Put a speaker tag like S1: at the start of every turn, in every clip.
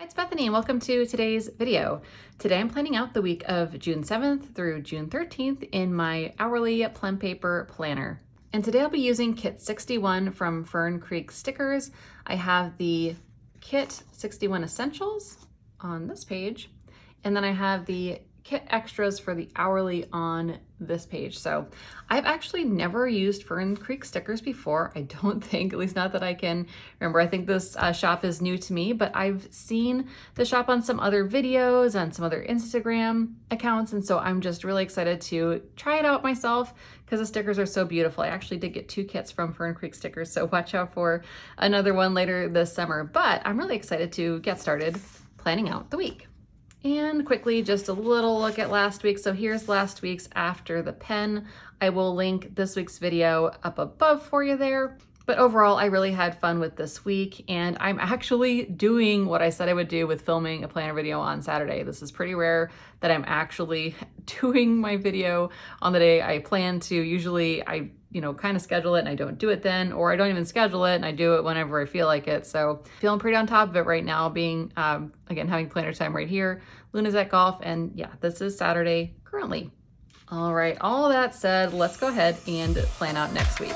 S1: Hi, it's Bethany and welcome to today's video. Today I'm planning out the week of June 7th through June 13th in my Hourly Plum Paper Planner. And today I'll be using Kit 61 from Fern Creek Stickers. I have the Kit 61 Essentials on this page, and then I have the Kit Extras for the Hourly on this page. So I've actually never used Fern Creek Stickers before. I don't think, at least not that I can remember. I think this shop is new to me, but I've seen the shop on some other videos, on some other Instagram accounts. And so I'm just really excited to try it out myself because the stickers are so beautiful. I actually did get 2 kits from Fern Creek Stickers, so watch out for another one later this summer. But I'm really excited to get started planning out the week. And quickly, just a little look at last week. So here's last week's after the pen. I will link this week's video up above for you there. But overall, I really had fun with this week, and I'm actually doing what I said I would do with filming a planner video on Saturday. This is pretty rare that I'm actually doing my video on the day I plan to. Usually I kind of schedule it and I don't do it then, or I don't even schedule it and I do it whenever I feel like it. So feeling pretty on top of it right now, being, again, having planner time right here. Luna's at golf, and yeah, this is Saturday currently. All right, all that said, let's go ahead and plan out next week.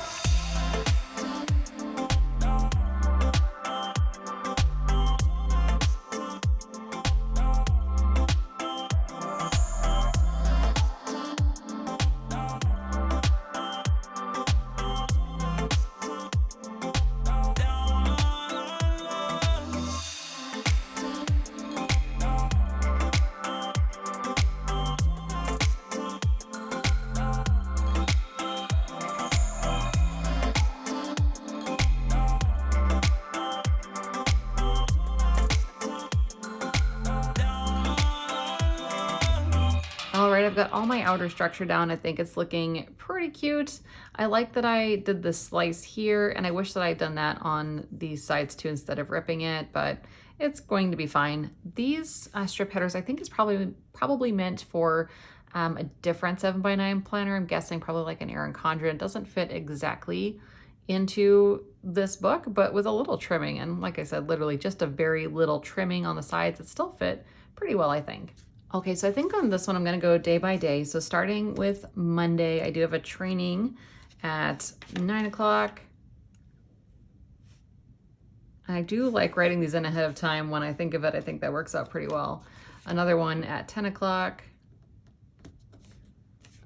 S1: All right, I've got all my outer structure down. I think it's looking pretty cute. I like that I did the slice here, and I wish that I'd done that on these sides too instead of ripping it, but it's going to be fine. These strip headers I think is probably meant for a different 7x9 planner. I'm guessing probably like an Erin Condren. It doesn't fit exactly into this book, but with a little trimming, and like I said, literally just a very little trimming on the sides, it still fit pretty well, I think. Okay, so I think on this one, I'm gonna go day by day. So starting with Monday, I do have a training at 9 o'clock. I do like writing these in ahead of time. When I think of it, I think that works out pretty well. Another one at 10 o'clock.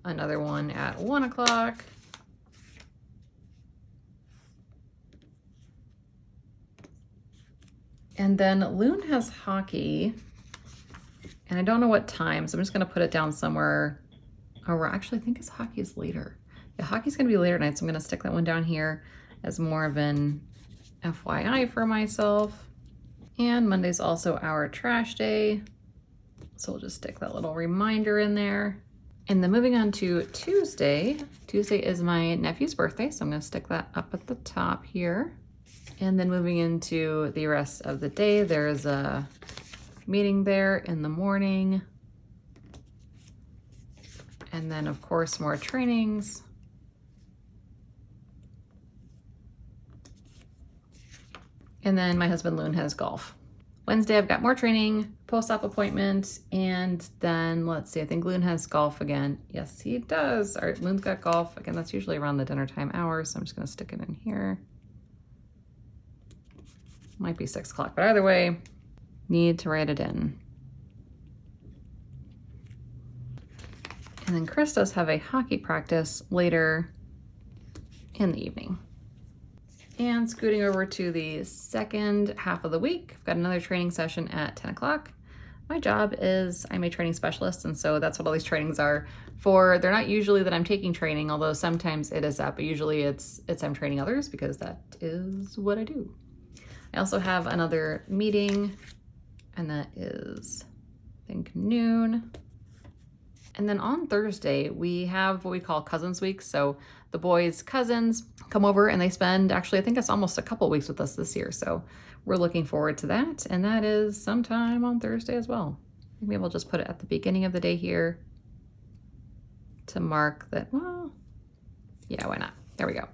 S1: Another one at 1 o'clock. And then Loon has hockey. And I don't know what time, so I'm just gonna put it down somewhere. Or actually, I think his hockey is later. Yeah, hockey's gonna be later tonight, so I'm gonna stick that one down here as more of an FYI for myself. And Monday's also our trash day, so we'll just stick that little reminder in there. And then moving on to Tuesday. Tuesday is my nephew's birthday, so I'm gonna stick that up at the top here. And then moving into the rest of the day, there's a meeting there in the morning. And then of course, more trainings. And then my husband Loon has golf. Wednesday, I've got more training, post-op appointment, and then let's see, I think Loon has golf again. Yes, he does. All right, Loon's got golf. Again, that's usually around the dinner time hour, so I'm just gonna stick it in here. Might be 6 o'clock, but either way, need to write it in. And then Chris does have a hockey practice later in the evening. And scooting over to the second half of the week, I've got another training session at 10 o'clock. My job is I'm a training specialist, and so that's what all these trainings are for. They're not usually that I'm taking training, although sometimes it is that, but usually it's I'm training others because that is what I do. I also have another meeting, and that is, I think, noon. And then on Thursday, we have what we call Cousins Week. So the boys' cousins come over and they spend, actually, I think it's almost a couple weeks with us this year. So we're looking forward to that. And that is sometime on Thursday as well. Maybe we'll just put it at the beginning of the day here to mark that, well, yeah, why not? There we go.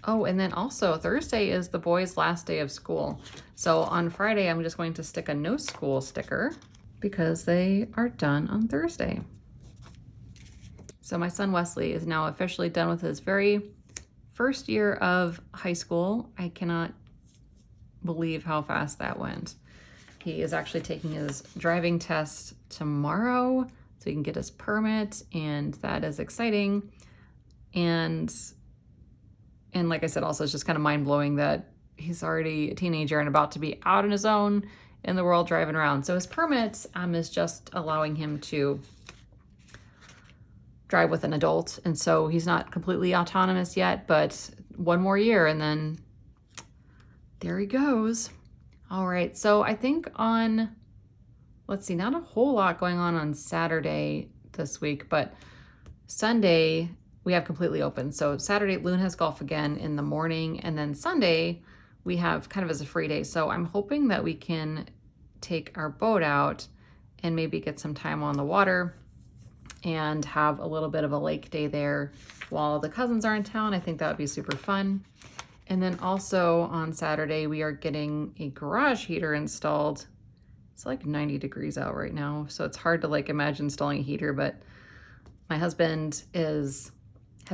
S1: Oh, and then also Thursday is the boys' last day of school. So on Friday, I'm just going to stick a no school sticker because they are done on Thursday. So my son Wesley is now officially done with his very first year of high school. I cannot believe how fast that went. He is actually taking his driving test tomorrow so he can get his permit, and that is exciting. And like I said, also it's just kind of mind-blowing that he's already a teenager and about to be out on his own in the world driving around. So his permit is just allowing him to drive with an adult, and so he's not completely autonomous yet, but one more year and then there he goes. All right, so I think let's see, not a whole lot going on Saturday this week, but Sunday we have completely open. So Saturday, Loon has golf again in the morning, and then Sunday we have kind of as a free day. So I'm hoping that we can take our boat out and maybe get some time on the water and have a little bit of a lake day there while the cousins are in town. I think that would be super fun. And then also on Saturday, we are getting a garage heater installed. It's like 90 degrees out right now, so it's hard to like imagine installing a heater, but my husband has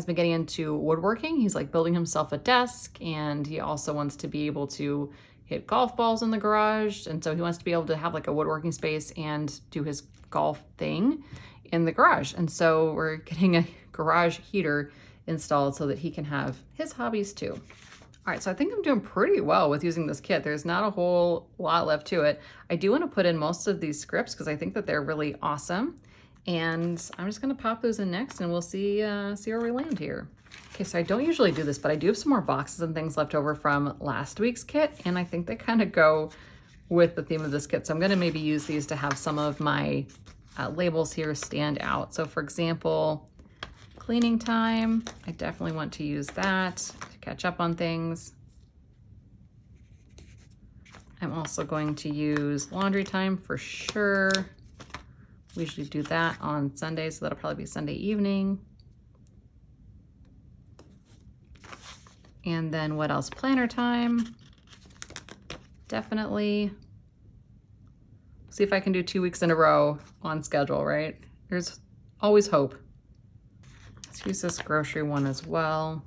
S1: been getting into woodworking. He's like building himself a desk, and he also wants to be able to hit golf balls in the garage. And so he wants to be able to have like a woodworking space and do his golf thing in the garage. And so we're getting a garage heater installed so that he can have his hobbies too. All right, so I think I'm doing pretty well with using this kit. There's not a whole lot left to it. I do want to put in most of these scripts because I think that they're really awesome. And I'm just gonna pop those in next and we'll see where we land here. Okay, so I don't usually do this, but I do have some more boxes and things left over from last week's kit, and I think they kind of go with the theme of this kit. So I'm gonna maybe use these to have some of my labels here stand out. So for example, cleaning time, I definitely want to use that to catch up on things. I'm also going to use laundry time for sure. We usually do that on Sunday, so that'll probably be Sunday evening. And then what else? Planner time, definitely. See if I can do 2 weeks in a row on schedule, right? There's always hope. Let's use this grocery one as well.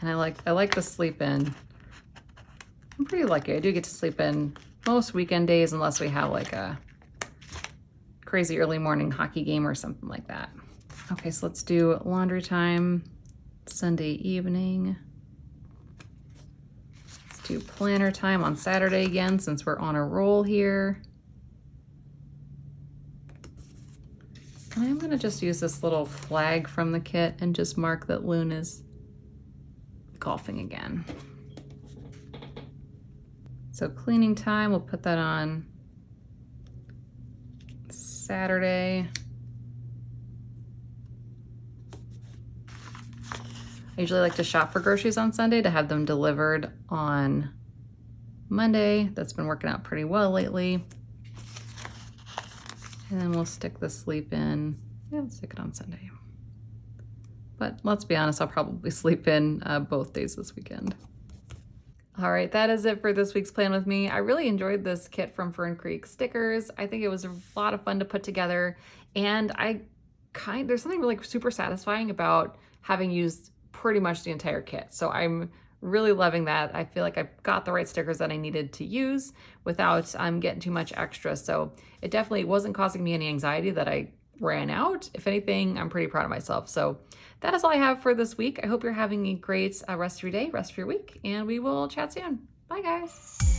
S1: And I like the sleep in. I'm pretty lucky. I do get to sleep in most weekend days unless we have like a crazy early morning hockey game or something like that. Okay, so let's do laundry time Sunday evening. Let's do planner time on Saturday again since we're on a roll here. And I'm gonna just use this little flag from the kit and just mark that Loon is golfing again. So cleaning time, we'll put that on Saturday. I usually like to shop for groceries on Sunday to have them delivered on Monday. That's been working out pretty well lately. And then we'll stick the sleep in. Yeah, let's stick it on Sunday. But let's be honest, I'll probably sleep in both days this weekend. All right, that is it for this week's plan with me. I really enjoyed this kit from Fern Creek Stickers. I think it was a lot of fun to put together, and there's something really super satisfying about having used pretty much the entire kit. So I'm really loving that. I feel like I've got the right stickers that I needed to use without getting too much extra. So it definitely wasn't causing me any anxiety that I ran out. If anything, I'm pretty proud of myself. So that is all I have for this week. I hope you're having a great rest of your day, rest of your week, and we will chat soon. Bye, guys.